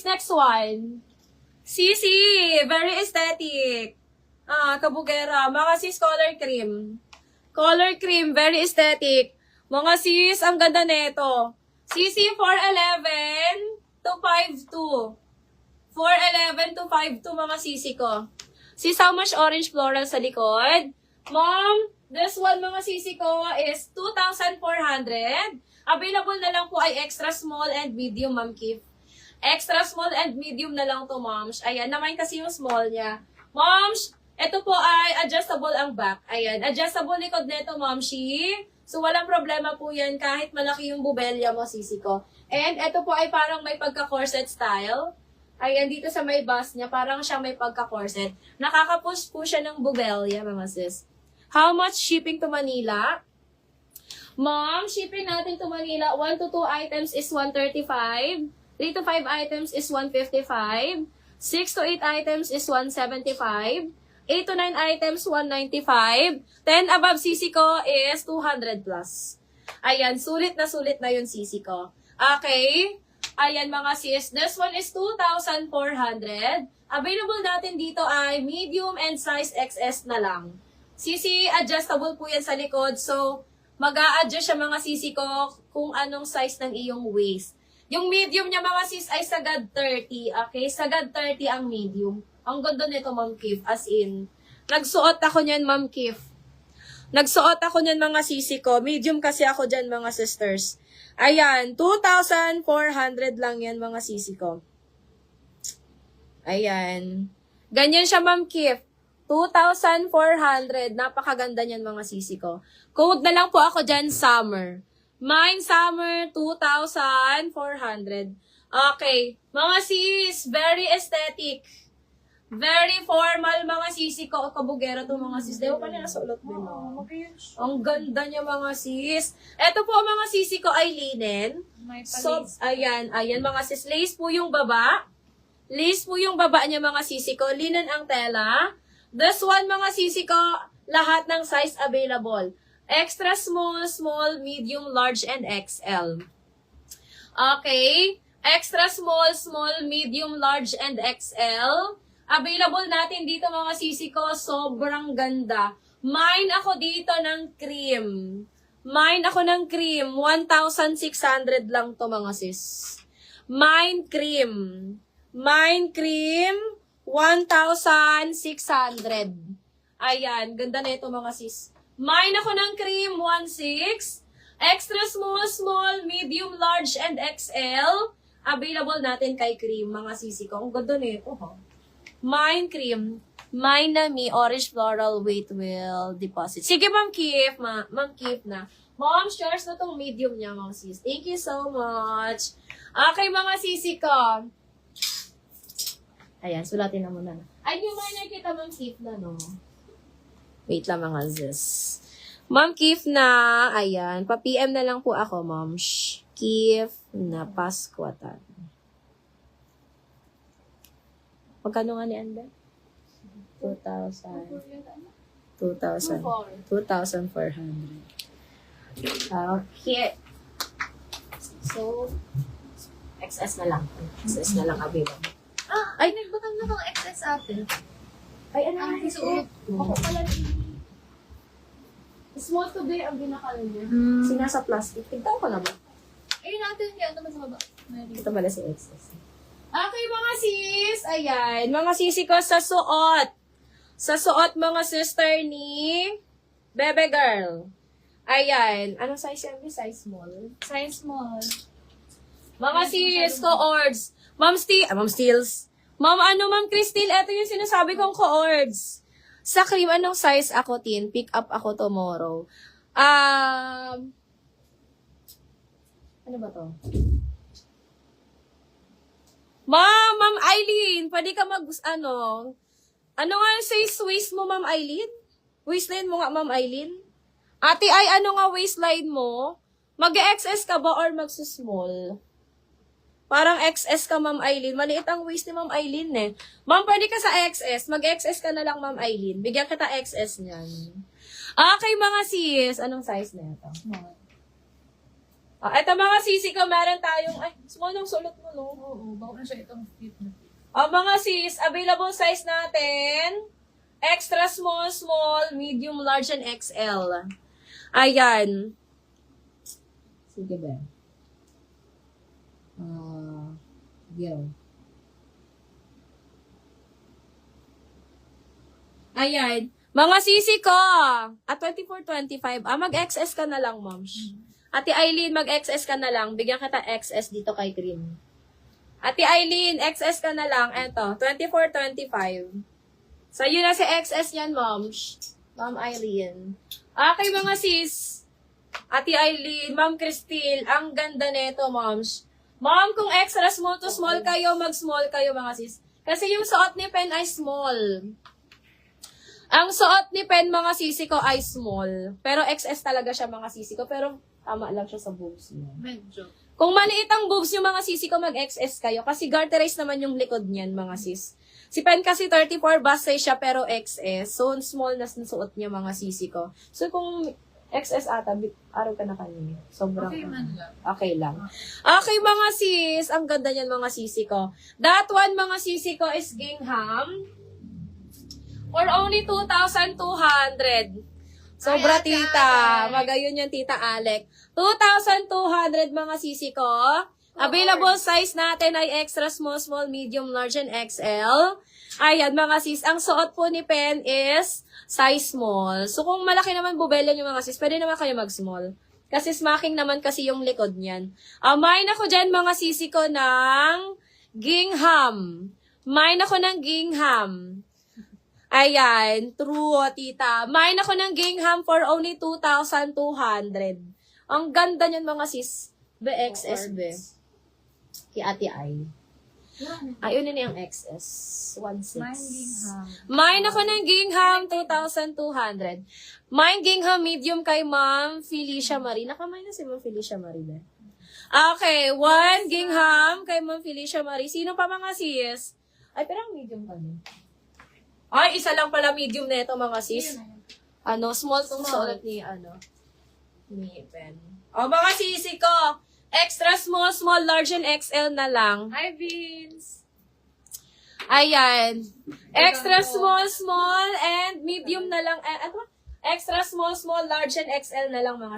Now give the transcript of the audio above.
sis, next one. Sisi, very aesthetic. Kabugera. Mga sis, color cream. Color cream, very aesthetic. Mga sis, ang ganda nito. Sisi, 411 to 52. 411 to 52 mga sisi ko. Sis, how much orange floral sa likod? Mom, this one mga sisi ko is 2,400. Available na lang po ay extra small and medium, Ma'am Kif. Extra small and medium na lang to, moms. Ayan, naman kasi yung small niya. Moms, ito po ay adjustable ang back. Ayan, adjustable likod nito, momshi. So, walang problema po yan kahit malaki yung bubelya mo, sisi ko. And ito po ay parang may pagka-corset style. Ayan, dito sa may bust niya, parang siyang may pagka-corset. Nakaka-push po siya ng bubelya, mga sis. How much shipping to Manila? Mom, shipping natin to Manila, 1 to 2 items is 135. 3 to 5 items is 155. 6 to 8 items is 175. 8 to 9 items, 195. 10 above sisi ko is 200 plus. Ayan, sulit na yun sisi ko. Okay? Ayan mga sis, this one is 2,400. Available natin dito ay medium and size XS na lang. Sisi, adjustable po yan sa likod. So, mag-a-adjust siya mga sisi ko kung anong size ng iyong waist. Yung medium niya mga sis ay sagad 30. Okay? Sagad 30 ang medium. Ang ganda nito, Ma'am Kif. As in, nagsuot ako niyan, Ma'am Kif. Nagsuot ako niyan mga sisi ko. Medium kasi ako dyan, mga sisters. Ayan, 2,400 lang yan, mga sisi ko. Ayan. Ganyan siya, Ma'am Kif. 2,400. Napakaganda niyan, mga sisi ko. Code na lang po ako dyan, summer. Mine summer, 2,400. Okay. Mga sis, very aesthetic. Very formal, mga sisi ko. Kabugera to mga sis. Dewa pa nila sa ulot din. Ang ganda niya, mga sis. Ito po, mga sisi ko ay linen. So, ayan, mga sis. Lace po yung baba. Lace po yung baba niya, mga sisi ko. Linen ang tela. This one, mga sisi ko, lahat ng size available. Extra small, small, medium, large, and XL. Okay. Extra small, small, medium, large, and XL. Available natin dito mga sisi ko. Sobrang ganda. Mine ako dito ng cream. Mine ako ng cream. 1,600 lang to mga sis. Mine cream. Mine cream. 1,600. Ayan. Ganda na ito mga sis. Mine ako ng cream, 1,600. Extra small, small, medium, large, and XL. Available natin kay cream, mga sisi ko. Ang ganda nito, ha? Mine cream. Mine na me, orange floral weight will deposit. Sige, Ma'am Kif. Ma'am Kif na. Mom, shares na tong medium niya, mga sis. Thank you so much. Okay, mga sisi ko. Ayan, sulatin na muna. Ay, yung mga nakita, Ma'am Kif na, no? Wait lang mga sis. Ma'am Kif na, ayan, pa-PM na lang po ako, Ma'am. Kif na Paskwatan. Magkano nga ni Anda? 2,400. Okay. So, XS na lang. XS na lang available. Ay, nagbutang na kang XS ate. Ay, ano Ang nga suot ito? Ako pala small to big ang binakala niya. Hmm. Sinasa plastic. Tignan ko na ba? Ayun natin, kaya naman sa baba. Ito pala si XS. Okay, mga sis. Ayan. Mga sisi ko sa suot. Sa suot, mga sister ni Bebe Girl. Ayan. Anong size yan? Size small. Size small. Mga sis, co-ords. Ma'am Steels. Ma'am Crystal, ito yung sinasabi kong co-ords. Sa cream, anong size ako, tin? Pick up ako tomorrow. Ano ba to? Ma'am Eileen, pwede ka ano nga yung size waist mo, Ma'am Eileen? Waistline mo nga, Ma'am Eileen? Ate, ay ano nga waistline mo? Mag-XS ka ba or magsusmall? Parang XS ka, Ma'am Eileen. Maliit ang waist ni Ma'am Eileen eh. Ma'am, pwede ka sa XS. Mag-XS ka na lang, Ma'am Eileen. Bigyan kita XS niyan. Okay, mga sis. Anong size na ito? Small. Ito mga sisi ko, meron tayong, ay, small ng sulot mo, no? Oo, baka na siya itong fit na. Mga sis, available size natin, extra small, small, medium, large, and XL. Ayan. Sige ba? Go. Ayan. Mga sisi ko, at 24-25, mag-XS ka na lang, moms. Ate Eileen, mag-XS ka na lang. Bigyan kita XS dito kay Cream. Ate Eileen, XS ka na lang. Eto, 24-25. So, yun na si XS yan, moms. Ma'am Eileen. Okay, mga sis. Ate Eileen, Ma'am Cristil, ang ganda nito, moms. Mom, kung extra small to small kayo, mag-small kayo, mga sis. Kasi yung suot ni Pen ay small. Ang suot ni Pen, mga sisi ko, ay small. Pero XS talaga siya, mga sisi ko. Pero tama lang siya sa boobs niya. Medyo. Kung maliit ang boobs yung mga sisi ko, mag-XS kayo. Kasi garterize naman yung likod niyan, mga sis. Si Pen kasi 34 bust size siya, pero XS. So, small na suot niya, mga sisi ko. So, kung XS ata, araw ka na kanina. Sobrang. Okay man lang. Okay lang. Okay, mga sis. Ang ganda niyan, mga sisi ko. That one, mga sisi ko, is Gingham. For only 2,200. Sobra, Ay, Ate tita. Alec. Magayon yan, tita Alec. 2,200, mga sisi ko. Available size natin ay extra small, small, medium, large, and XL. Ayan, mga sis. Ang suot po ni Pen is size small. So, kung malaki naman bubelyan yung mga sis, pwede naman kayo mag-small. Kasi smacking naman kasi yung likod niyan. Main ako dyan, mga sisi ko, ng Gingham. Main ako ng Gingham. Ayan, true, tita. Main ako ng Gingham for only 2,200. Ang ganda niyan, mga sis. BXS, be. Kay Ate Ay. Ayun na yung XS. 1.6. Main ako ng Gingham, 2,200. Main Gingham medium kay Ma'am Felicia Marie. Nakamain na si Ma'am Felicia Marie ba? Okay, 1 Gingham kay Ma'am Felicia Marie. Sino pa, mga sis? Ay, pero medium kami. Ay, isa lang pala medium na ito, mga sis. Small tong suot ni, ni Pen. Mga sisi ko, extra small, small, large, and XL na lang. Hi, Vince! Ayan. Extra small, small, and medium na lang. Extra small, small, large, and XL na lang, mga